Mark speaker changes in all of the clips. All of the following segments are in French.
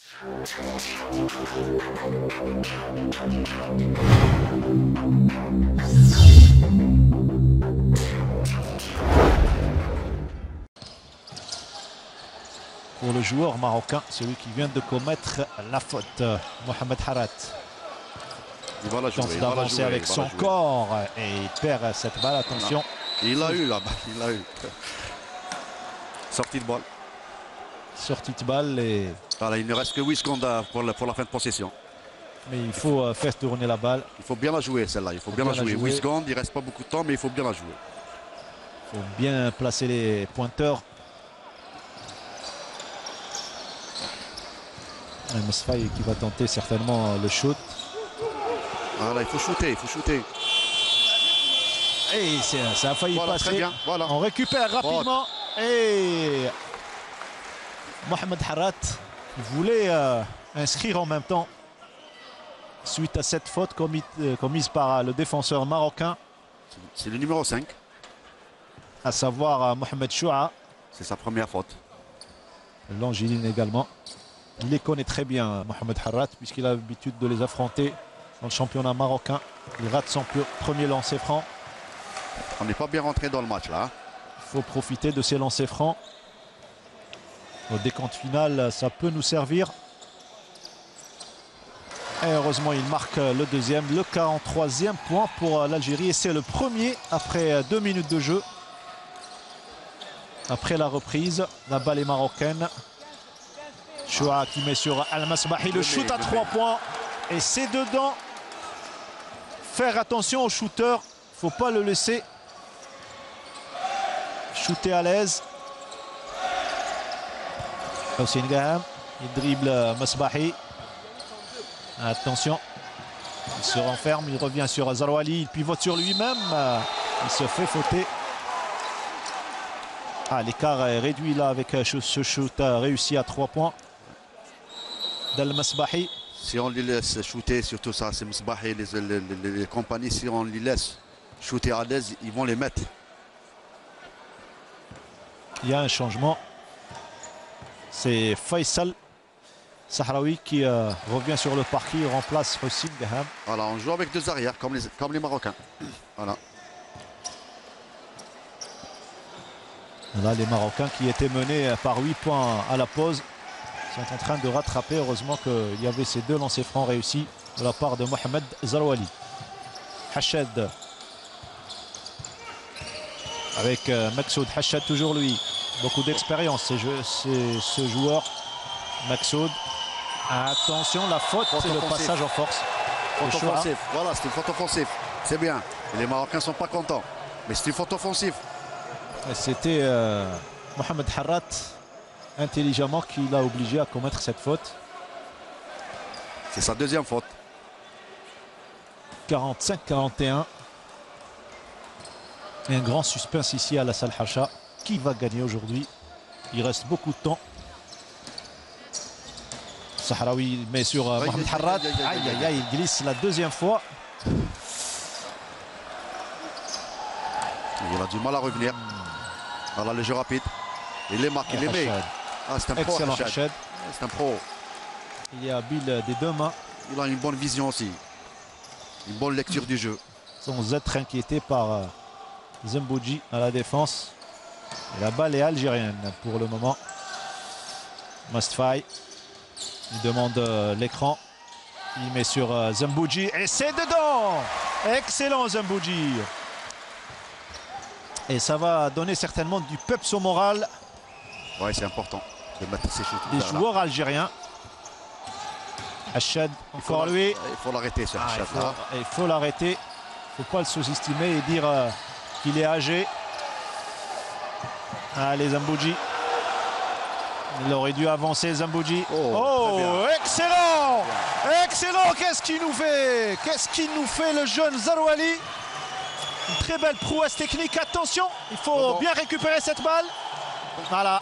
Speaker 1: Pour le joueur marocain, celui qui vient de commettre la faute, Mohamed Harat.
Speaker 2: Il va la jouer,
Speaker 1: tente d'avancer avec son corps et il perd cette balle, attention.
Speaker 2: Non. Il l'a eu là-bas, il l'a eu. Sortie de balle.
Speaker 1: Sortie de balle et...
Speaker 2: Voilà, il ne reste que 8 secondes pour la fin de possession.
Speaker 1: Mais il faut faire tourner la balle.
Speaker 2: Il faut bien la jouer celle-là, il faut bien la jouer. 8 secondes, il ne reste pas beaucoup de temps, mais il faut bien la jouer.
Speaker 1: Il faut bien placer les pointeurs. Mesfaye qui va tenter certainement le shoot.
Speaker 2: Voilà, il faut shooter, il faut shooter.
Speaker 1: Et ça a failli passer.
Speaker 2: Très bien, voilà.
Speaker 1: On récupère rapidement. Et Mohamed Harat voulait inscrire en même temps suite à cette faute commise par le défenseur marocain.
Speaker 2: C'est le numéro 5.
Speaker 1: À savoir Mohamed Choua.
Speaker 2: C'est sa première faute.
Speaker 1: L'Angéline également. Il les connaît très bien, Mohamed Harat, puisqu'il a l'habitude de les affronter dans le championnat marocain. Il rate son premier lancer franc.
Speaker 2: On n'est pas bien rentré dans le match là.
Speaker 1: Il faut profiter de ces lancers francs. Au décompte final, ça peut nous servir. Et heureusement, il marque le deuxième, le 43e point pour l'Algérie. Et c'est le premier après 2 minutes de jeu. Après la reprise, la balle est marocaine. Choua qui met sur Al-Masbahi le shoot à 3 points. Et c'est dedans. Faire attention au shooter. Il ne faut pas le laisser shooter à l'aise. Hossein Gaham, il dribble Masbahi. Attention, il se renferme, il revient sur Zarouali, il pivote sur lui-même. Il se fait fauter. L'écart est réduit là avec ce shoot réussi à 3 points d'Al-Masbahi.
Speaker 2: Si on les laisse shooter, surtout ça, c'est Masbahi, les compagnies, si on les laisse shooter à l'aise, ils vont les mettre.
Speaker 1: Il y a un changement. C'est Faisal Sahraoui qui revient sur le parquet, il remplace Hossein Gaham.
Speaker 2: Voilà, on joue avec 2 arrières comme les Marocains. Voilà.
Speaker 1: Là, les Marocains qui étaient menés par 8 points à la pause sont en train de rattraper. Heureusement qu'il y avait ces 2 lancers francs réussis de la part de Mohamed Zarouali. Hachad avec Maxoud. Hachad toujours lui. Beaucoup d'expérience, ce joueur. Maxoud. Attention, la faute, c'est le passage en force.
Speaker 2: Faute offensive. Voilà, c'est une faute offensive. C'est bien. Et les Marocains ne sont pas contents. Mais c'est une faute offensive.
Speaker 1: C'était Mohamed Harat intelligemment qui l'a obligé à commettre cette faute.
Speaker 2: C'est sa deuxième faute.
Speaker 1: 45-41. Et un grand suspense ici à la Salle Hacha. Qui va gagner aujourd'hui? Il reste beaucoup de temps. Sahraoui met sur Mohamed Harat. Aïe aïe aïe, il glisse la deuxième fois.
Speaker 2: Il a du mal à revenir. Voilà le jeu rapide. Il les marque, il les met. C'est un pro.
Speaker 1: Excellent Hachad.
Speaker 2: C'est un pro.
Speaker 1: Il est habile des 2 mains.
Speaker 2: Il a une bonne vision aussi. Une bonne lecture du jeu.
Speaker 1: Sans être inquiété par Zembouji à la défense. Et la balle est algérienne pour le moment. Mustfaï. Il demande l'écran. Il met sur Zembouji. Et c'est dedans. Excellent Zembouji. Et ça va donner certainement du peps au moral.
Speaker 2: Ouais, c'est important de mettre ces shoots.
Speaker 1: Les joueurs algériens. Hachad, encore lui.
Speaker 2: Il faut l'arrêter ce Hachad.
Speaker 1: Il faut l'arrêter. Il ne faut pas le sous-estimer et dire qu'il est âgé. Allez, Zembouji. Il aurait dû avancer, Zembouji. Oh, excellent! Excellent! Qu'est-ce qu'il nous fait? Qu'est-ce qu'il nous fait, le jeune Zarouali? Une très belle prouesse technique. Attention, il faut bien récupérer cette balle. Voilà,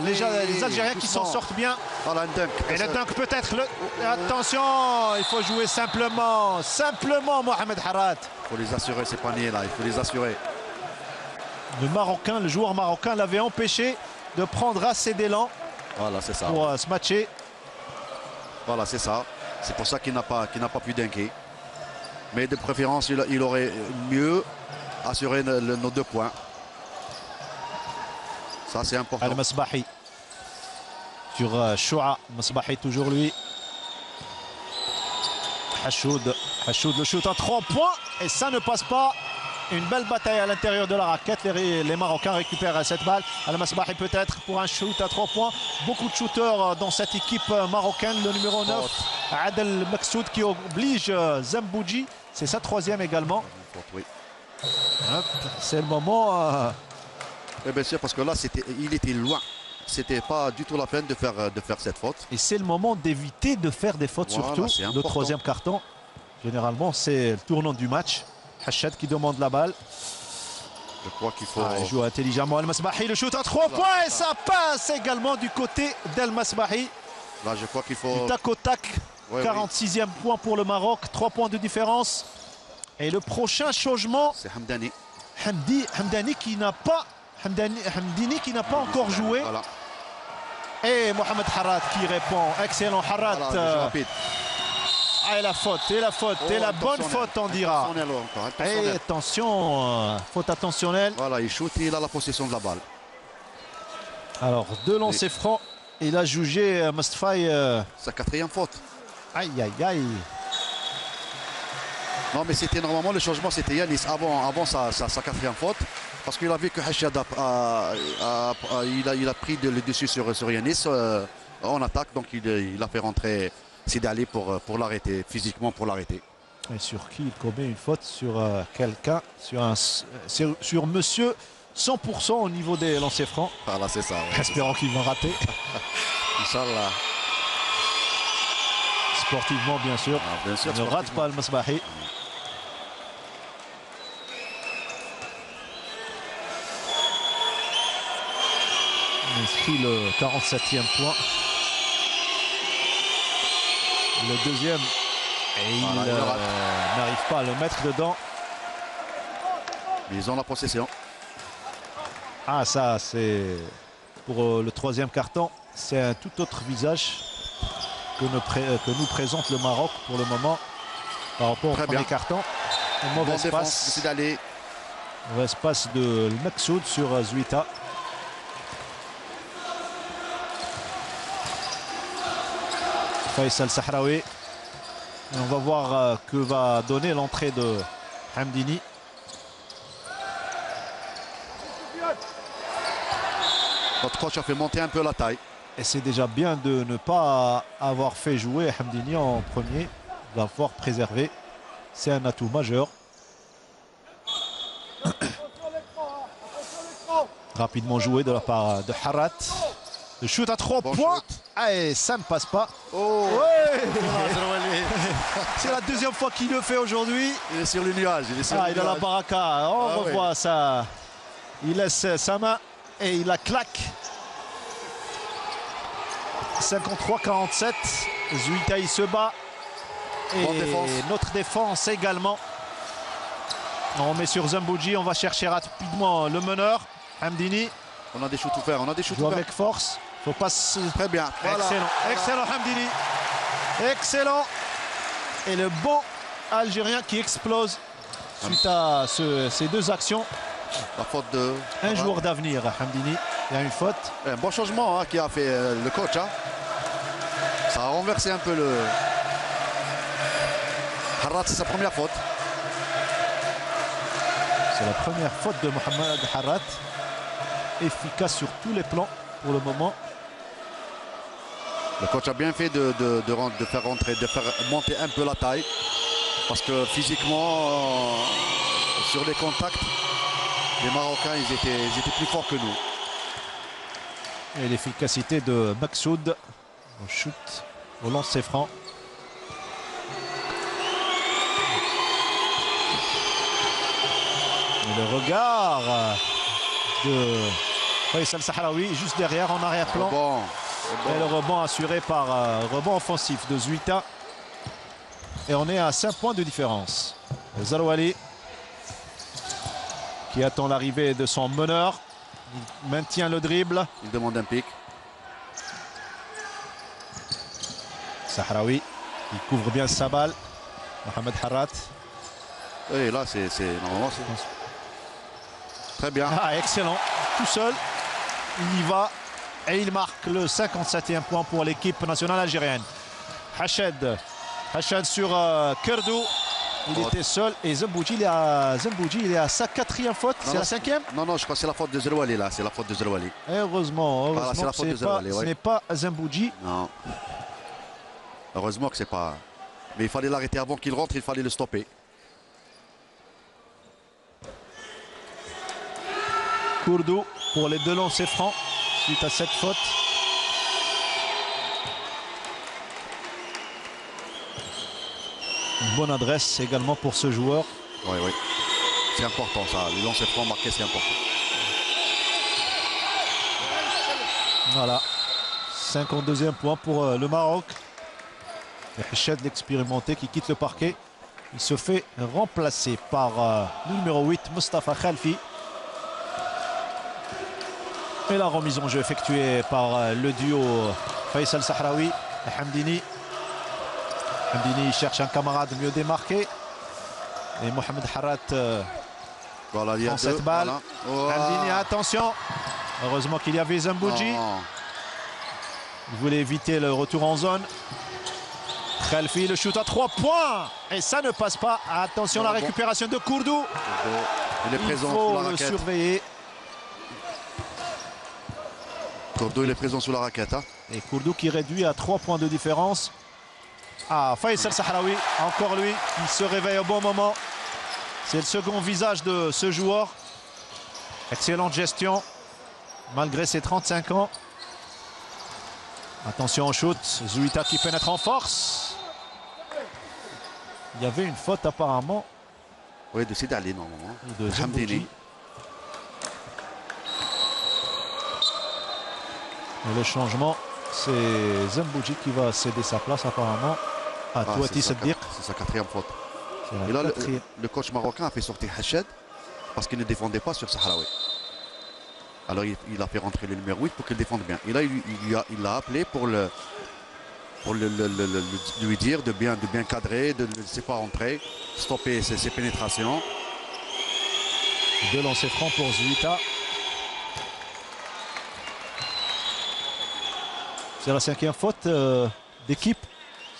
Speaker 1: les Algériens qui s'en sortent bien.
Speaker 2: Voilà, un dunk.
Speaker 1: Et le dunk peut-être. Attention, il faut jouer simplement. Simplement, Mohamed Harat.
Speaker 2: Il faut les assurer, ces paniers-là. Il faut les assurer.
Speaker 1: Le joueur marocain l'avait empêché de prendre assez d'élan.
Speaker 2: Voilà, c'est ça.
Speaker 1: Pour se matcher.
Speaker 2: Voilà, c'est ça. C'est pour ça qu'il n'a pas pu dunker. Mais de préférence, il aurait mieux assuré nos 2 points. Ça, c'est important.
Speaker 1: Al-Masbahi sur Choua. Masbahi toujours lui. Hachoud, le shoot à 3 points et ça ne passe pas. Une belle bataille à l'intérieur de la raquette. Les Marocains récupèrent cette balle. Al-Masbahi peut-être pour un shoot à 3 points. Beaucoup de shooters dans cette équipe marocaine. Le numéro 9, Adel Maksoud, qui oblige Zambouji. C'est sa 3e également.
Speaker 2: Oui.
Speaker 1: C'est le moment.
Speaker 2: Et bien sûr, parce que là, il était loin. C'était pas du tout la peine de faire cette faute.
Speaker 1: Et c'est le moment d'éviter de faire des fautes, voilà, surtout. Le 3e carton, généralement, c'est le tournant du match. Hachad qui demande la balle.
Speaker 2: Je crois qu'il faut...
Speaker 1: il joue intelligemment. Al-Masbahi, le shoot à 3 points et ça passe également du côté d'Al-Masbahi.
Speaker 2: Là, je crois qu'il faut...
Speaker 1: Du tac au tac. 46e point pour le Maroc. 3 points de différence. Et le prochain changement...
Speaker 2: C'est Hamdani.
Speaker 1: Hamdani qui n'a pas... Hamdini qui n'a pas encore joué. Voilà. Et Mohamed Harrat qui répond. Excellent Harrat.
Speaker 2: Voilà,
Speaker 1: et la faute, et la bonne faute, on dira. Et attention, faute attentionnelle.
Speaker 2: Voilà, il shoot, il a la possession de la balle.
Speaker 1: Alors, 2 lancers francs. Il a jugé Mustfaï.
Speaker 2: Sa 4e faute.
Speaker 1: Aïe, aïe, aïe.
Speaker 2: Non, mais c'était normalement le changement, c'était Yanis avant sa 4e faute. Parce qu'il a vu que Hachad il a pris le dessus sur Yanis en attaque. Donc il a fait rentrer Sidali pour l'arrêter, physiquement pour l'arrêter.
Speaker 1: Et sur qui il commet une faute? Sur quelqu'un, sur monsieur 100% au niveau des lancers francs.
Speaker 2: Voilà, c'est ça. Ouais,
Speaker 1: espérons qu'ils vont rater.
Speaker 2: Inch'Allah.
Speaker 1: Sportivement, bien sûr.
Speaker 2: Ah, bien sûr,
Speaker 1: ne rate pas Al-Masbahi. Il inscrit le 47e point. Le 2e. Et il n'arrive pas à le mettre dedans.
Speaker 2: Ils ont la possession.
Speaker 1: Ah, ça, c'est pour le 3e carton. C'est un tout autre visage que nous présente le Maroc pour le moment par rapport au premier carton. Une mauvaise passe. Mauvaise passe de Maksoud sur Zouita. Faisal Sahraoui. Et on va voir que va donner l'entrée de Hamdini.
Speaker 2: Notre coach a fait monter un peu la taille.
Speaker 1: Et c'est déjà bien de ne pas avoir fait jouer Hamdini en premier, d'avoir préservé. C'est un atout majeur. Rapidement joué de la part de Harrat. Le shoot à 3 points. Ah, et ça ne passe pas.
Speaker 2: Oh.
Speaker 1: Ouais. C'est la 2e fois qu'il le fait aujourd'hui.
Speaker 2: Il est sur le nuage.
Speaker 1: Il a la baraka. On revoit ça. Il laisse sa main et il la claque. 53-47. Zouita il se bat. Et notre défense également. On met sur Zambouji. On va chercher rapidement le meneur. Hamdini.
Speaker 2: On a des shoots ouverts.
Speaker 1: Joue avec force. Faut pas se...
Speaker 2: Très bien.
Speaker 1: Voilà. Excellent Hamdini. Excellent. Et le bon Algérien qui explose suite à ces 2 actions.
Speaker 2: La faute de...
Speaker 1: Un joueur d'avenir, Hamdini. Il y a une faute.
Speaker 2: Un bon changement qui a fait le coach. Ça a renversé un peu le... Harrat, c'est sa première faute.
Speaker 1: C'est la première faute de Mohamed Harrat. Efficace sur tous les plans pour le moment.
Speaker 2: Le coach a bien fait de faire rentrer, de faire monter un peu la taille. Parce que physiquement, sur les contacts, les Marocains, ils étaient plus forts que nous.
Speaker 1: Et l'efficacité de Maksoud au shoot, au lancer franc. Et le regard de Faisal Sahraoui juste derrière en arrière-plan. Et le rebond assuré par rebond offensif de Zouita. Et on est à 5 points de différence. Zarouali qui attend l'arrivée de son meneur. Il maintient le dribble.
Speaker 2: Il demande un pic.
Speaker 1: Sahraoui, il couvre bien sa balle. Mohamed Harat.
Speaker 2: Et là, normalement, c'est très bien.
Speaker 1: Ah, excellent. Tout seul, il y va et il marque le 57e point pour l'équipe nationale algérienne. Hached sur Kerdou. Il était seul et Zembouji, il est à sa 4e faute. C'est la 5e?
Speaker 2: Non, je crois que c'est la faute de Zerouali là. C'est la faute de Zerouali.
Speaker 1: Heureusement,
Speaker 2: C'est la faute de Zerouali,
Speaker 1: ce n'est pas Zembouji.
Speaker 2: Non. Heureusement que c'est pas. Mais il fallait l'arrêter avant qu'il rentre, il fallait le stopper.
Speaker 1: Kourdou pour les 2 lancers francs suite à cette faute. Une bonne adresse également pour ce joueur.
Speaker 2: Oui. C'est important ça. Les lancers francs marqués, c'est important.
Speaker 1: Voilà. 52e point pour le Maroc. Et Hached, l'expérimenté, qui quitte le parquet. Il se fait remplacer par le numéro 8, Mustafa Khalfi. Et la remise en jeu effectuée par le duo Faisal Sahraoui et Hamdini. Hamdini cherche un camarade mieux démarqué. Et Mohamed Harat
Speaker 2: voilà, il y a
Speaker 1: prend cette balle.
Speaker 2: Voilà.
Speaker 1: Hamdini, attention. Heureusement qu'il y avait Zembouji. Il voulait éviter le retour en zone. Khalfi, le shoot à 3 points. Et ça ne passe pas. Attention, la récupération de Kourdou.
Speaker 2: Il est présent
Speaker 1: Il faut
Speaker 2: sous la
Speaker 1: le
Speaker 2: raquette.
Speaker 1: surveiller.
Speaker 2: Kourdou, il est présent sous la raquette. Hein.
Speaker 1: Et Kourdou qui réduit à 3 points de différence. Ah, Faisal Sahraoui, encore lui, il se réveille au bon moment. C'est le second visage de ce joueur. Excellente gestion, malgré ses 35 ans. Attention au shoot, Zouita qui pénètre en force. Il y avait une faute apparemment.
Speaker 2: Oui, de Sidi Ali normalement.
Speaker 1: De Zembouji. Et le changement, c'est Zembouji qui va céder sa place apparemment à Touati Seddiq.
Speaker 2: C'est sa 4e faute. Et là, le coach marocain a fait sortir Hached parce qu'il ne défendait pas sur Sahraoui. Alors il a fait rentrer le numéro 8 pour qu'il défende bien. Et là, il l'a appelé pour lui dire de bien cadrer, de ne le laisser pas rentrer, stopper ses pénétrations.
Speaker 1: 2 lancers francs pour Zouita. C'est la 5e faute d'équipe.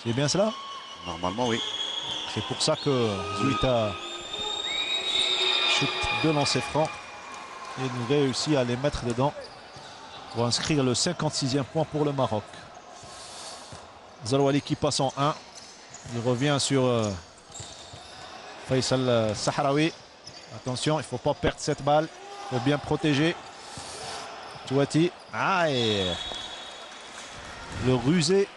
Speaker 1: C'est bien cela?
Speaker 2: Normalement, oui.
Speaker 1: C'est pour ça que Zouita chute 2 lancers francs et nous réussit à les mettre dedans pour inscrire le 56e point pour le Maroc. Zarouali qui passe en 1. Il revient sur Faisal Sahraoui. Attention, il ne faut pas perdre cette balle. Il faut bien protéger. Touati. Ah, et le rusé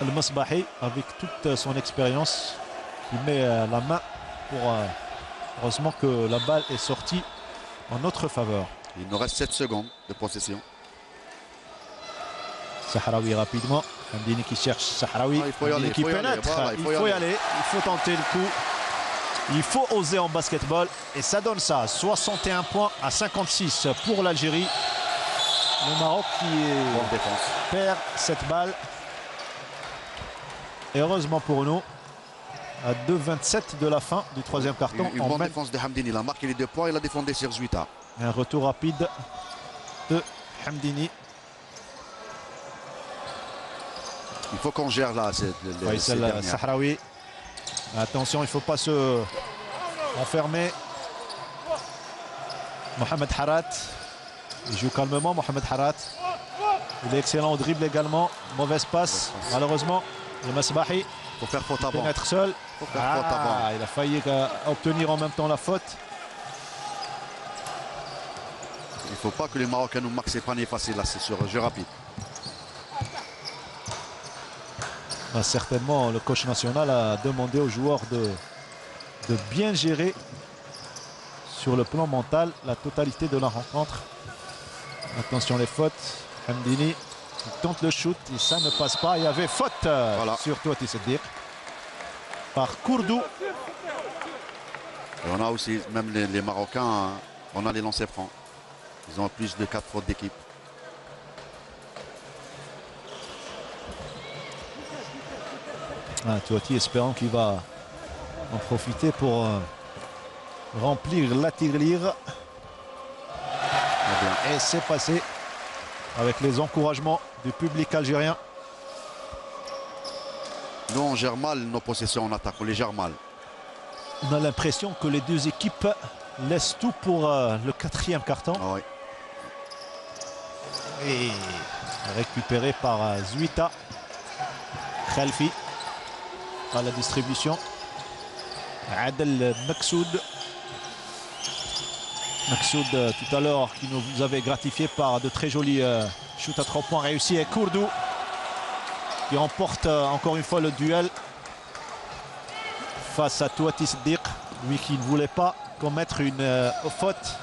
Speaker 1: Al-Masbahi, avec toute son expérience, il met la main pour... heureusement que la balle est sortie en notre faveur.
Speaker 2: Il nous reste 7 secondes de possession.
Speaker 1: Sahraoui rapidement. Hamdini qui cherche Sahraoui.
Speaker 2: Il faut y aller,
Speaker 1: qui pénètre.
Speaker 2: Voilà,
Speaker 1: il faut y aller. Il faut tenter le coup. Il faut oser en basketball. Et ça donne ça. 61 points à 56 pour l'Algérie. Le Maroc qui perd cette balle. Et heureusement pour nous, à 2,27 de la fin du 3e carton.
Speaker 2: Une bonne défense de Hamdini. Il a marqué les 2 points. Il a défendu sur Zouita.
Speaker 1: Un retour rapide de Hamdini.
Speaker 2: Il faut qu'on gère là.
Speaker 1: Faisal Sahraoui. Attention, il ne faut pas se enfermer. Mohamed Harat. Il joue calmement, Mohamed Harat. Il est excellent au dribble également. Mauvaise passe, malheureusement. Le Masbahi.
Speaker 2: Il faut faire faute avant.
Speaker 1: Pénètre seul.
Speaker 2: Faute avant.
Speaker 1: Il a failli obtenir en même temps la faute.
Speaker 2: Il ne faut pas que les Marocains nous marquent ces paniers faciles là, c'est sur jeu rapide.
Speaker 1: Certainement, le coach national a demandé aux joueurs de bien gérer sur le plan mental la totalité de la rencontre. Attention les fautes. Hamdini tente le shoot et ça ne passe pas. Il y avait faute sur Touati Seddiq par Kourdou.
Speaker 2: Et on a aussi, même les Marocains, on a les lancers francs. Ils ont plus de 4 fautes d'équipe.
Speaker 1: Touati espérant qu'il va en profiter pour remplir la tirelire. Et c'est passé avec les encouragements du public algérien.
Speaker 2: Nous, on gère mal nos possessions en attaque, on les gère mal.
Speaker 1: On a l'impression que les deux équipes laissent tout pour le quatrième carton.
Speaker 2: Ah oui.
Speaker 1: Et récupéré par Zuita. Khalfi à la distribution. Adel Maksoud. Maksoud tout à l'heure qui nous avait gratifié par de très jolis shoots à 3 points réussis. Et Kourdou qui remporte encore une fois le duel face à Touati Siddiq, lui qui ne voulait pas commettre une faute.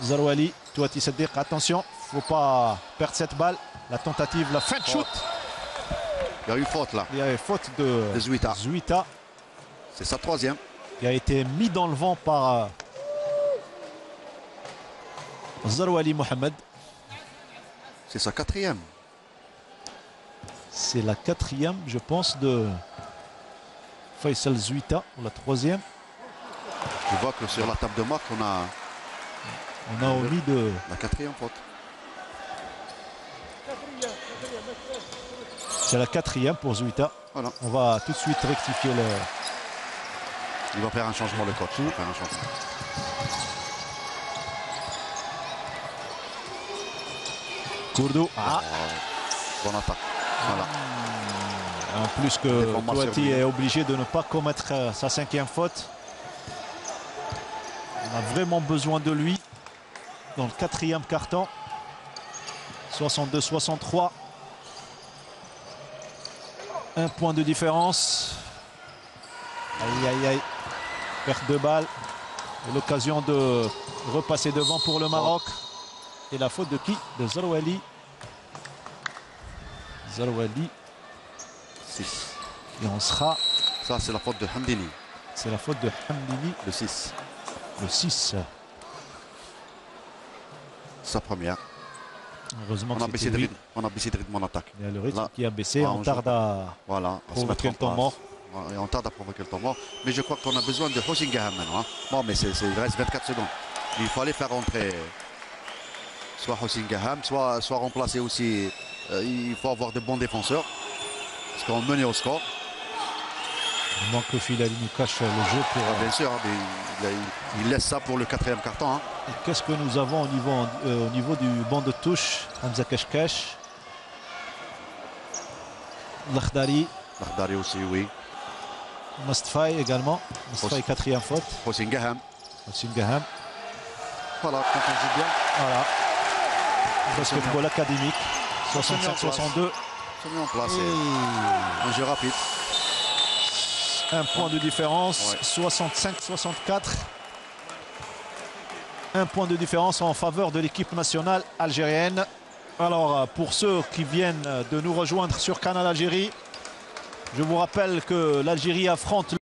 Speaker 1: Zarouali, Touati Siddiq, attention, il ne faut pas perdre cette balle. La tentative, la fin de shoot.
Speaker 2: Il y a eu faute là.
Speaker 1: Il y a eu faute de Zuita.
Speaker 2: C'est sa troisième.
Speaker 1: Qui a été mis dans le vent par Zarouali Mohamed.
Speaker 2: C'est sa quatrième.
Speaker 1: C'est la quatrième, je pense, de Faisal Zuita, ou la troisième.
Speaker 2: Je vois que sur la table de marque, on a
Speaker 1: omis de...
Speaker 2: la quatrième faute.
Speaker 1: C'est la quatrième pour Zuita.
Speaker 2: Voilà.
Speaker 1: On va tout de suite rectifier le...
Speaker 2: Il va faire un changement, le coach. Il va faire un changement.
Speaker 1: Kourdou. Ah.
Speaker 2: Bonne attaque. Voilà.
Speaker 1: En plus que Touati est obligé de ne pas commettre sa cinquième faute. On a vraiment besoin de lui dans le quatrième carton. 62-63. Un point de différence. Aïe aïe aïe. Perte de balle. Et l'occasion de repasser devant pour le Maroc. Et la faute de qui? De Zarouali. Zarouali.
Speaker 2: 6.
Speaker 1: Et on sera...
Speaker 2: Ça, c'est la faute de Hamdini.
Speaker 1: C'est la faute de Hamdini.
Speaker 2: Le 6.
Speaker 1: Le 6.
Speaker 2: Sa première.
Speaker 1: Heureusement
Speaker 2: on a baissé de rythme en attaque.
Speaker 1: Il y a le rythme qui a baissé. On tarde à provoquer le temps mort.
Speaker 2: Et on tarde à provoquer le temps mort. Mais je crois qu'on a besoin de Hosingaham maintenant. Hein. Bon, mais il reste 24 secondes. Il fallait faire rentrer soit Hosingaham, soit remplacer aussi. Il faut avoir de bons défenseurs. Parce qu'on menait au score.
Speaker 1: Il manque que Filali nous cache le jeu pour...
Speaker 2: bien sûr, mais il laisse ça pour le quatrième carton. Hein.
Speaker 1: Qu'est-ce que nous avons au niveau du banc de touche? Hamza Kashkash. Lakhdari.
Speaker 2: Lakhdari aussi, oui.
Speaker 1: Mustfaï également. Mustfaï, quatrième faute.
Speaker 2: Hosingaham.
Speaker 1: Hosingaham.
Speaker 2: Voilà, quand on joue bien.
Speaker 1: Voilà. Basketball académique. 65-62.
Speaker 2: C'est mis en place. Un jeu rapide.
Speaker 1: Un point de différence. Ouais. 65-64. Un point de différence en faveur de l'équipe nationale algérienne. Alors, pour ceux qui viennent de nous rejoindre sur Canal Algérie, je vous rappelle que l'Algérie affronte